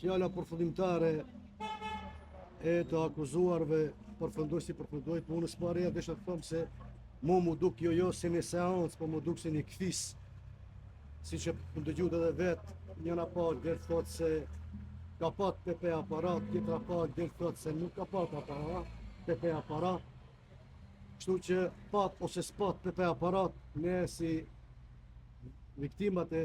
fjala përfundimtare e të akuzuarve përfundoi si përfundoi, po unë s'paria desha të them se mu duk jo si një seancë, po mu duk si një kfis. Si që më dëgjut edhe vetë, njëna pa dhe thot se ka pat PP aparat, tjetra pa dhe thot se nuk ka pat aparat, PP aparat. Kështu që pat ose s'pat PP aparat, ne si viktimat e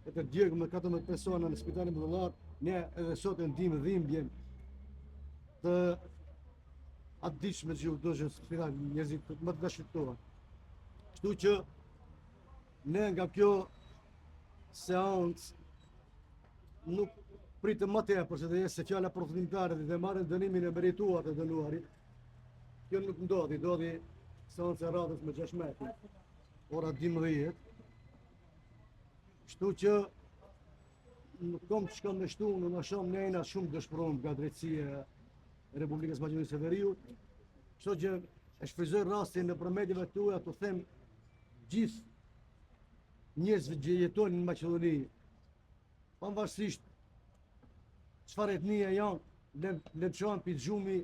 të djegë me 14 persona në spitalin Mbullar, ne edhe sot e ndimë dhimbjen të atë diqë me gjithë dojën spital njerëzit më të dashurtuar. Kështu që ne nga kjo seancë nuk pritëm më tepër se të jesë se fjala përfundimtare dhe marrin dënimin e merituar të dënuarit. Kjo nuk ndodhi seancë e radhës me 6 metri, ora 12. Kështu që nuk kom të shkëm me shtu, në në shumë nejna shumë dëshpëron nga drejtësia e Republikës Maqedonisë së Veriut. Kështu që e shfryzoj rastin në përmedjeve tuaja të them gjithë njerëzve që jetojnë në Maqedoni, pavarësisht çfarë etnie janë, le të çohen pi xhumi,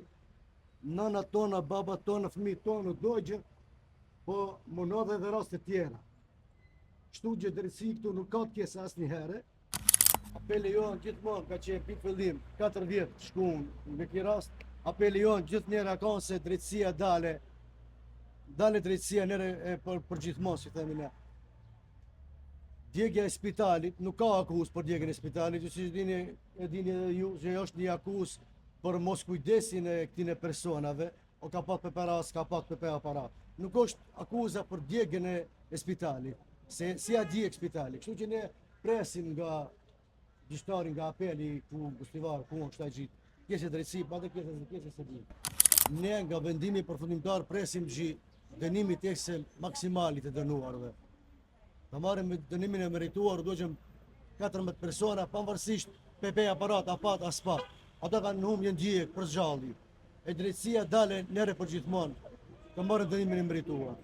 nënat tona, babat tona, fëmijët tonë dojgjë, po munodhe edhe raste tjera. Kështu që drejtësi këtu nuk ka të kese asnjëherë. Apeli jonë gjithmonë ka qenë pikë fillim 4 vjet shkuën në këtë rast. Apeli jonë gjithnjëherë ka se drejtësia dale drejtësia nere për gjithmonë, si themi ne. Djegja e spitalit, nuk ka akuzë për djegjen e spitalit, që si e dini edhe ju, që është një akuzë për mos kujdesin e këtine personave, o ka pat PP s'ka pat PP aparat. Nuk është akuza për djegjen e spitalit, se si a djeg spitalit. Kështu që ne presim nga gjyqtari, nga apeli, ku Gustivar, ku është ta gjithë, kese drejtësi, pa dhe kese se gjithë. Ne nga vendimi përfundimtar presim dënimi tekse maksimalit e dënuarve. Të marrim me dënimin e merituar, dojgjëm 14 persona, pavarësisht PP aparat, apat, aspat. Ata kanë në humjen gjijek për zgjalli. E drejtësia dale nere për gjithmonë, të marrim dënimin e merituar.